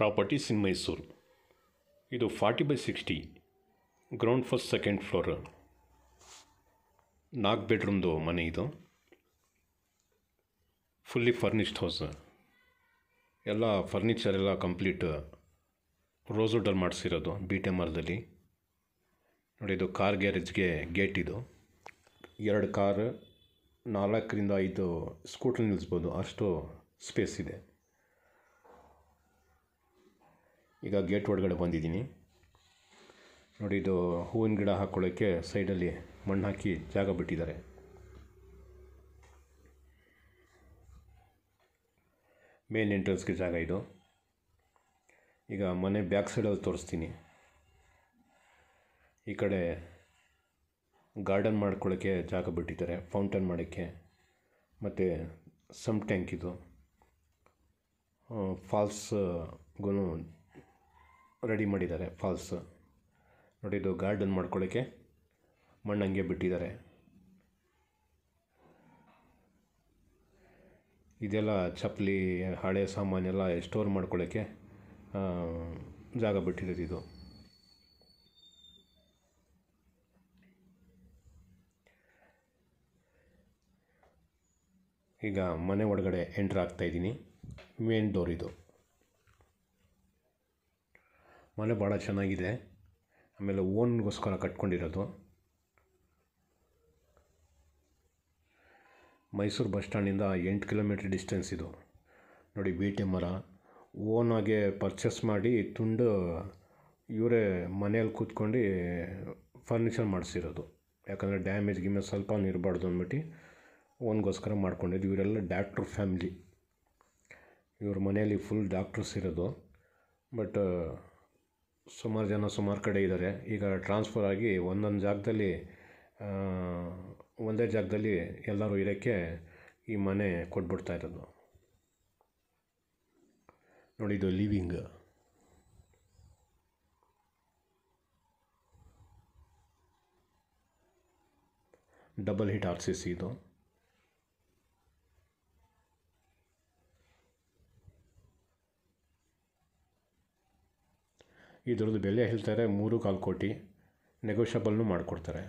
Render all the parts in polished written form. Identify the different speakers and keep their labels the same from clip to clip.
Speaker 1: Properties ಇನ್ ಮೈಸೂರು. ಇದು 40/60 ground first second floor 4 ಬೆಡ್ರೂಮ್ದು ಮನೆ. ಇದು ಫುಲ್ಲಿ ಫರ್ನಿಶ್ಡ್ ಹೌಸ್. ಎಲ್ಲ ಫರ್ನಿಚರ್ ಎಲ್ಲ ಕಂಪ್ಲೀಟ್ ರೋಸ್ವುಡಲ್ಲಿ ಮಾಡಿಸಿರೋದು, ಬೀಟೆ ಮರದಲ್ಲಿ. ನೋಡಿ, ಇದು ಕಾರ್ ಗ್ಯಾರೇಜ್ಗೆ ಗೇಟ್. ಇದು 2 ಕಾರ್ 4ರಿಂದ 5 ಸ್ಕೂಟ್ರ್ ನಿಲ್ಲಿಸ್ಬೋದು, ಅಷ್ಟು ಸ್ಪೇಸ್ ಇದೆ. ಈಗ ಗೇಟ್ ಒಳಗಡೆ ಬಂದಿದ್ದೀನಿ. ನೋಡಿ, ಇದು ಹೂವಿನ ಗಿಡ ಹಾಕ್ಕೊಳ್ಳೋಕ್ಕೆ ಸೈಡಲ್ಲಿ ಮಣ್ಣು ಹಾಕಿ ಜಾಗ ಬಿಟ್ಟಿದ್ದಾರೆ. ಮೇನ್ ಎಂಟ್ರೆನ್ಸ್ಗೆ ಜಾಗ ಇದು. ಈಗ ಮನೆ ಬ್ಯಾಕ್ ಸೈಡಲ್ಲಿ ತೋರಿಸ್ತೀನಿ. ಈ ಕಡೆ ಗಾರ್ಡನ್ ಮಾಡ್ಕೊಳ್ಳೋಕ್ಕೆ ಜಾಗ ಬಿಟ್ಟಿದ್ದಾರೆ, ಫೌಂಟೇನ್ ಮಾಡೋಕ್ಕೆ. ಮತ್ತು ಸಮ್ ಟ್ಯಾಂಕ್ ಇದು ಫಾಲ್ಸ್ಗೂ ರೆಡಿ ಮಾಡಿದ್ದಾರೆ, ಫಾಲ್ಸ್. ನೋಡಿ, ಇದು ಗಾರ್ಡನ್ ಮಾಡ್ಕೊಳ್ಳೋಕ್ಕೆ ಮಣ್ಣು ಹಂಗೆ ಬಿಟ್ಟಿದ್ದಾರೆ. ಇದೆಲ್ಲ ಚಪ್ಪಲಿ, ಹಳೆ ಸಾಮಾನೆಲ್ಲ ಸ್ಟೋರ್ ಮಾಡ್ಕೊಳ್ಳೋಕ್ಕೆ ಜಾಗ ಬಿಟ್ಟಿರೋದು ಇದು. ಈಗ ಮನೆ ಒಳಗಡೆ ಎಂಟ್ರ್ ಆಗ್ತಾಯಿದ್ದೀನಿ. ಮೇನ್ ಡೋರ್ ಇದು. ಮನೆ ಭಾಳ ಚೆನ್ನಾಗಿದೆ. ಆಮೇಲೆ ಓನ್ಗೋಸ್ಕರ ಕಟ್ಕೊಂಡಿರೋದು. ಮೈಸೂರು ಬಸ್ ಸ್ಟ್ಯಾಂಡಿಂದ 8 ಕಿಲೋಮೀಟ್ರ್ ಡಿಸ್ಟೆನ್ಸ್ ಇದು. ನೋಡಿ, ಬೀಟೆ ಮರ ಓನಾಗೆ ಪರ್ಚೇಸ್ ಮಾಡಿ ತುಂಡು ಇವರೇ ಮನೆಯಲ್ಲಿ ಕೂತ್ಕೊಂಡು ಫರ್ನಿಚರ್ ಮಾಡಿಸಿರೋದು. ಯಾಕಂದರೆ ಡ್ಯಾಮೇಜ್ ಸ್ವಲ್ಪ ಇರಬಾರ್ದು ಅಂದ್ಬಿಟ್ಟು ಓನ್ಗೋಸ್ಕರ ಮಾಡ್ಕೊಂಡಿದ್ದು. ಇವರೆಲ್ಲ ಡಾಕ್ಟ್ರ್ ಫ್ಯಾಮಿಲಿ. ಇವ್ರ ಮನೆಯಲ್ಲಿ ಫುಲ್ ಡಾಕ್ಟ್ರಸ್ ಇರೋದು. ಬಟ್ ಸುಮಾರು ಜನ ಸುಮಾರು ಕಡೆ ಇದ್ದಾರೆ. ಈಗ ಟ್ರಾನ್ಸ್ಫರ್ ಆಗಿ ಒಂದೇ ಜಾಗದಲ್ಲಿ ಎಲ್ಲರೂ ಇರೋಕ್ಕೆ ಈ ಮನೆ ಕೊಟ್ಬಿಡ್ತಾ ಇರೋದು. ನೋಡಿ, ಇದು ಲಿವಿಂಗ್. ಡಬಲ್ ಹಿಟ್ RCC ಇದು. ಇದ್ರದ್ದು ಬೆಲೆ ಹೇಳ್ತಾರೆ 3.25 ಕೋಟಿ. ನೆಗೋಷಿಯಬಲ್ನೂ ಮಾಡಿಕೊಡ್ತಾರೆ.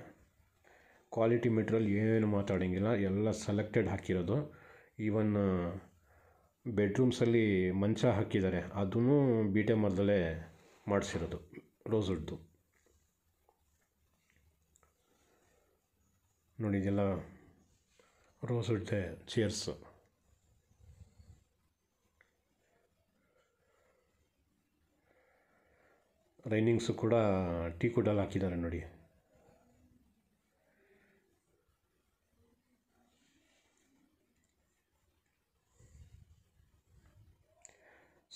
Speaker 1: ಕ್ವಾಲಿಟಿ ಮೆಟೀರಿಯಲ್ ಏನು ಮಾತಾಡೋಂಗಿಲ್ಲ, ಎಲ್ಲ ಸೆಲೆಕ್ಟೆಡ್ ಹಾಕಿರೋದು. ಈವನ್ ಬೆಡ್ರೂಮ್ಸಲ್ಲಿ ಮಂಚ ಹಾಕಿದ್ದಾರೆ, ಅದೂ ಬೀಟೆ ಮರದಲ್ಲೇ ಮಾಡಿಸಿರೋದು, ರೋಸ್ವುಡ್ದು. ನೋಡಿ, ಇದೆಲ್ಲ ರೋಸ್ವುಡ್ದೇ ಚೇರ್ಸು. ರೈನಿಂಗ್ಸು ಕೂಡ ಟೀಕುಡಲ್ಲಿ ಹಾಕಿದ್ದಾರೆ. ನೋಡಿ,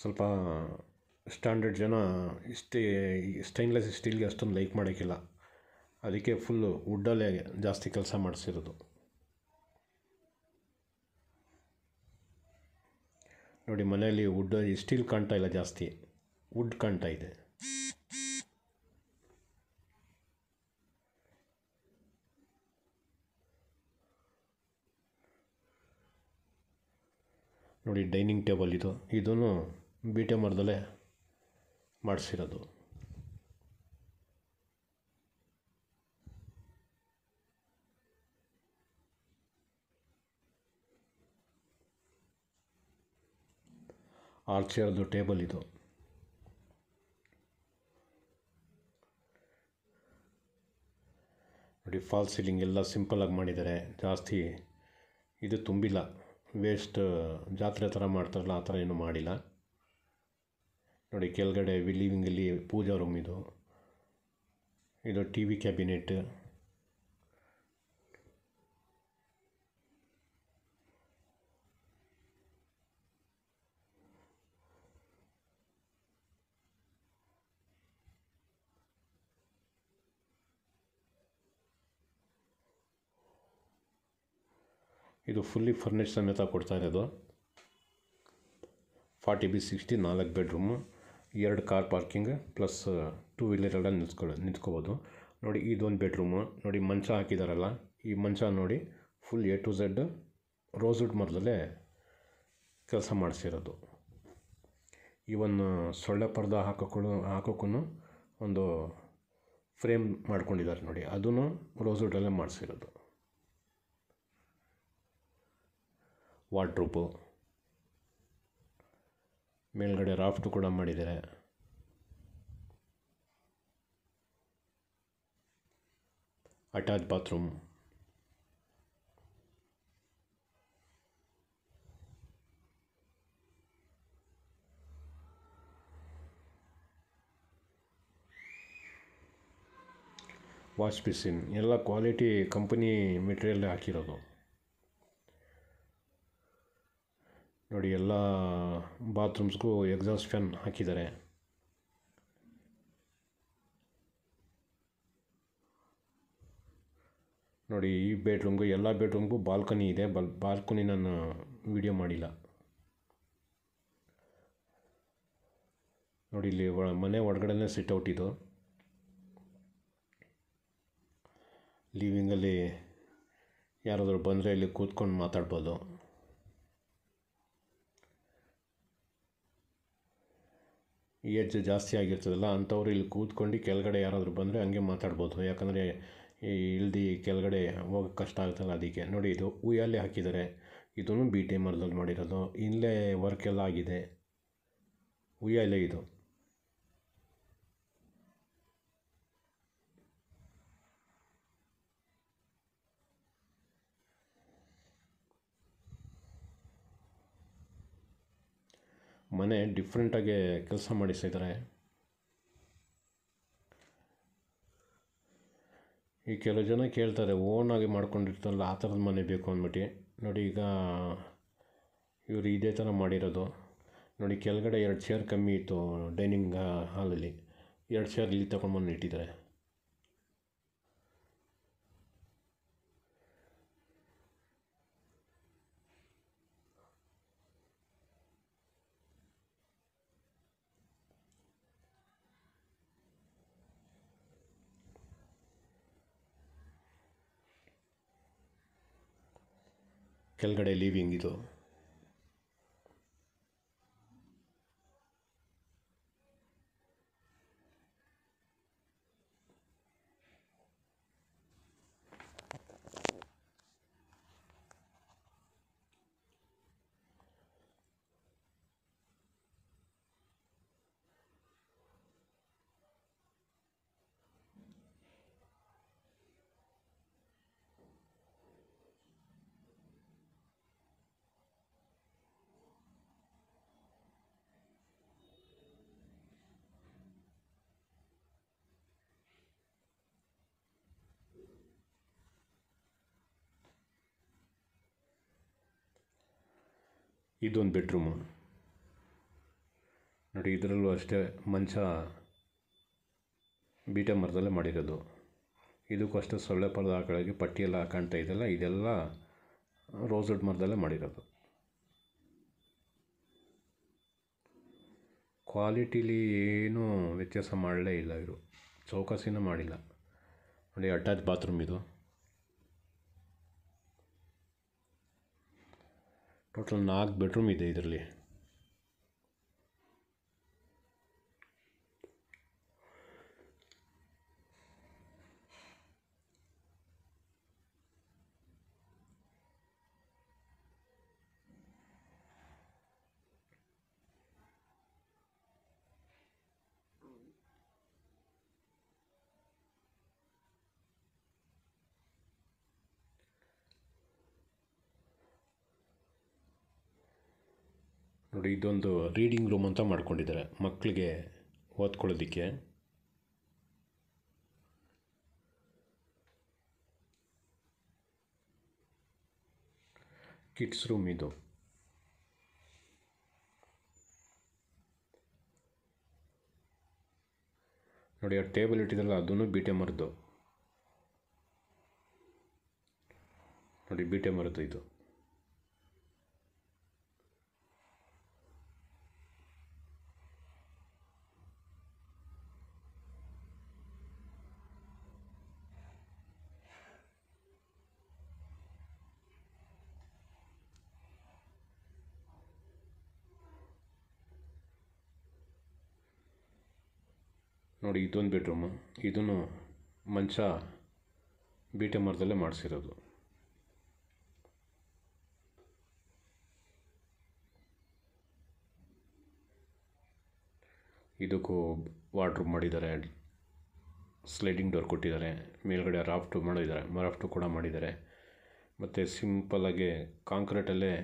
Speaker 1: ಸ್ವಲ್ಪ ಸ್ಟ್ಯಾಂಡರ್ಡ್ ಜನ ಸ್ಟೈನ್ಲೆಸ್ ಸ್ಟೀಲ್ಗೆ ಅಷ್ಟೊಂದು ಲೈಕ್ ಮಾಡೋಕ್ಕಿಲ್ಲ. ಅದಕ್ಕೆ ಫುಲ್ಲು ವುಡ್ಡಲ್ಲೇ ಜಾಸ್ತಿ ಕೆಲಸ ಮಾಡಿಸಿರೋದು. ನೋಡಿ, ಮನೆಯಲ್ಲಿ ವುಡ್ ಸ್ಟೀಲ್ ಕಾಣ್ತಾ ಇಲ್ಲ, ಜಾಸ್ತಿ ವುಡ್ ಕಾಣ್ತಾ ಇದೆ. ನೋಡಿ, ಡೈನಿಂಗ್ ಟೇಬಲ್ ಇದು. ಇದೂ ಬೀಟೆ ಮರದಲ್ಲೇ ಮಾಡಿಸಿರೋದು. ಆರ್ಚರ್ದು ಟೇಬಲ್ ಇದು. ನೋಡಿ, ಫಾಲ್ ಸೀಲಿಂಗ್ ಎಲ್ಲ ಸಿಂಪಲಾಗಿ ಮಾಡಿದ್ದಾರೆ. ಜಾಸ್ತಿ ಇದು ತುಂಬಿಲ್ಲ, ವೇಸ್ಟ್ ಜಾತ್ರೆ ಥರ ಮಾಡ್ತಾರಲ್ಲ ಆ ಥರ ಏನೂ ಮಾಡಿಲ್ಲ. ನೋಡಿ, ಕೆಳಗಡೆ ಲಿವಿಂಗಲ್ಲಿ ಪೂಜಾ ರೂಮ್ ಇದು. ಇದು TV ಕ್ಯಾಬಿನೆಟ್. ಇದು ಫುಲ್ಲಿ ಫರ್ನಿಶ್ ಸಮೇತ ಕೊಡ್ತಾ ಇರೋದು. 40/60 4 ಬೆಡ್ರೂಮು, 2 ಕಾರ್ ಪಾರ್ಕಿಂಗ್ ಪ್ಲಸ್ 2 ವೀಲರೆಲ್ಲ ನಿಂತ್ಕೋಬೋದು. ನೋಡಿ, ಇದೊಂದು ಬೆಡ್ರೂಮು. ನೋಡಿ, ಮಂಚ ಹಾಕಿದಾರಲ್ಲ, ಈ ಮಂಚ ನೋಡಿ full A to Z rosewood ಮರದಲ್ಲೇ ಕೆಲಸ ಮಾಡಿಸಿರೋದು. ಇವನ್ ಸೊಳ್ಳೆ ಪರ್ದ ಹಾಕೋಕ್ಕೂ ಒಂದು ಫ್ರೇಮ್ ಮಾಡ್ಕೊಂಡಿದ್ದಾರೆ ನೋಡಿ, ಅದೂ ರೋಸ್ವುಡಲ್ಲೇ ಮಾಡಿಸಿರೋದು. ವಾರ್ಡ್ರೋಬು ಮೇಲ್ಗಡೆ ರಾಫ್ಟು ಕೂಡ ಮಾಡಿದ್ದಾರೆ. ಅಟ್ಯಾಚ್ ಬಾತ್ರೂಮ್, ವಾಶ್ ಬೇಸಿನ್ ಎಲ್ಲ ಕ್ವಾಲಿಟಿ ಕಂಪನಿ ಮೆಟೀರಿಯಲ್ಲೇ ಹಾಕಿರೋದು ನೋಡಿ. ಎಲ್ಲ ಬಾತ್ರೂಮ್ಸ್ಗೂ ಎಕ್ಸಾಸ್ಟ್ ಫ್ಯಾನ್ ಹಾಕಿದ್ದಾರೆ. ನೋಡಿ, ಈ ಎಲ್ಲ ಬೆಡ್ರೂಮ್ಗೂ ಬಾಲ್ಕನಿ ಇದೆ. ಬಾಲ್ಕನಿ ನಾನು ವಿಡಿಯೋ ಮಾಡಿಲ್ಲ ನೋಡಿ. ಇಲ್ಲಿ ಮನೆ ಒಳಗಡೆನೇ ಸಿಟ್ಔಟ್ ಇದು. ಲಿವಿಂಗಲ್ಲಿ ಯಾರಾದರೂ ಬಂದರೆ ಇಲ್ಲಿ ಕೂತ್ಕೊಂಡು ಮಾತಾಡ್ಬೋದು. ಏಜ್ ಜಾಸ್ತಿ ಆಗಿರ್ತದಲ್ಲ ಅಂಥವ್ರು ಇಲ್ಲಿ ಕೂತ್ಕೊಂಡು ಕೆಳಗಡೆ ಯಾರಾದರೂ ಬಂದರೆ ಹಂಗೆ ಮಾತಾಡ್ಬೋದು. ಯಾಕಂದರೆ ಇಳ್ದು ಕೆಳಗಡೆ ಹೋಗೋಕ್ಕೆ ಕಷ್ಟ ಆಗುತ್ತಲ್ಲ, ಅದಕ್ಕೆ. ನೋಡಿ, ಇದು ಉಯ್ಯಾಲೆ ಹಾಕಿದ್ದಾರೆ. ಇದೂ ಬೀಟೆ ಮರದಲ್ಲಿ ಮಾಡಿರೋದು. ಇಲ್ಲೇ ವರ್ಕ್ ಎಲ್ಲ ಆಗಿದೆ. ಉಯ್ಯಾಲೆ ಇದು. ಮನೆ ಡಿಫ್ರೆಂಟಾಗಿ ಕೆಲಸ ಮಾಡಿಸಿದ್ದಾರೆ. ಈ ಕೆಲವು ಜನ ಕೇಳ್ತಾರೆ, ಓನಾಗಿ ಮಾಡ್ಕೊಂಡಿರ್ತಾರಲ್ಲ ಆ ಥರದ ಮನೆ ಬೇಕು ಅಂದ್ಬಿಟ್ಟು. ನೋಡಿ, ಈಗ ಇವರು ಇದೇ ಥರ ಮಾಡಿರೋದು ನೋಡಿ. ಕೆಳಗಡೆ 2 ಚೇರ್ ಕಮ್ಮಿ ಇತ್ತು ಡೈನಿಂಗ್ ಹಾಲಲ್ಲಿ, 2 ಚೇರ್ ಇಲ್ಲಿ ತಗೊಂಡ್ಬಂದು ಇಟ್ಟಿದ್ದಾರೆ. ಕೆಳಗಡೆ ಲಿವಿಂಗ್ ಇದು. ಇದೊಂದು ಬೆಡ್ರೂಮು ನೋಡಿ. ಇದರಲ್ಲೂ ಅಷ್ಟೇ ಮಂಚ ಬೀಟೆ ಮರದಲ್ಲೇ ಮಾಡಿರೋದು. ಇದಕ್ಕೂ ಅಷ್ಟೇ ಸೊಳ್ಳೆ ಪರ್ದ ಹಾಕೊಳ್ಳೋಕ್ಕೆ ಪಟ್ಟಿಯೆಲ್ಲ ಕಾಣ್ತಾ ಇದೆಯಲ್ಲ, ಇದೆಲ್ಲ ರೋಸ್ವುಡ್ ಮರದಲ್ಲೇ ಮಾಡಿರೋದು. ಕ್ವಾಲಿಟಿಲಿ ಏನೂ ವ್ಯತ್ಯಾಸ ಮಾಡಲೇ ಇಲ್ಲ ಇವರು, ಚೌಕಾಸಿನೂ ಮಾಡಿಲ್ಲ ನೋಡಿ. ಅಟ್ಯಾಚ್ ಬಾತ್ರೂಮ್ ಇದು. ಟೋಟಲ್ 4 ಬೆಡ್ರೂಮ್ ಇದೆ ಇದರಲ್ಲಿ. ನೋಡಿ, ಇದೊಂದು ರೀಡಿಂಗ್ ರೂಮ್ ಅಂತ ಮಾಡ್ಕೊಂಡಿದ್ದಾರೆ ಮಕ್ಕಳಿಗೆ ಓದ್ಕೊಳ್ಳೋದಕ್ಕೆ. ಕಿಡ್ಸ್ ರೂಮ್ ಇದು. ನೋಡಿ, ಆ ಟೇಬಲ್ ಇಟ್ಟಿದ್ದಲ್ಲ ಅದೂ ಬೀಟೆ ಮರದ್ದು ನೋಡಿ. ಬೀಟೆ ಮರದ್ದು ಇದು. ನೋಡಿ ಇದೊಂದು ಬೆಡ್ರೂಮು, ಇದನ್ನು ಮಂಚ ಬೀಟೆ ಮರದಲ್ಲೇ ಮಾಡಿಸಿರೋದು. ಇದಕ್ಕೂ ವಾರ್ಡ್ರೂಮ್ ಮಾಡಿದ್ದಾರೆ, ಸ್ಲೈಡಿಂಗ್ ಡೋರ್ ಕೊಟ್ಟಿದ್ದಾರೆ, ಮೇಲ್ಗಡೆ ರಾಫ್ಟು ಕೂಡ ಮಾಡಿದ್ದಾರೆ. ಮತ್ತು ಸಿಂಪಲ್ಲಾಗಿ ಕಾಂಕ್ರೀಟಲ್ಲೇ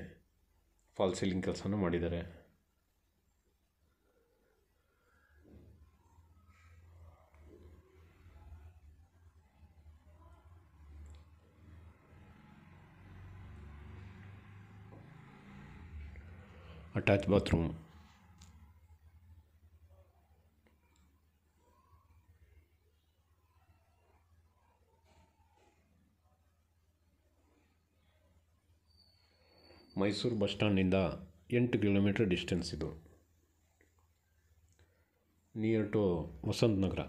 Speaker 1: ಫಾಲ್ ಸೀಲಿಂಗ್ ಕೆಲಸನೂ ಮಾಡಿದ್ದಾರೆ. ಅಟ್ಯಾಚ್ ಬಾತ್ರೂಮ್, ಮೈಸೂರು ಬಸ್ ಸ್ಟ್ಯಾಂಡಿಂದ 8 ಕಿಲೋಮೀಟರ್ ಡಿಸ್ಟೆನ್ಸ್ ಇದು, ನಿಯರ್ ಟು ವಸಂತ ನಗರ.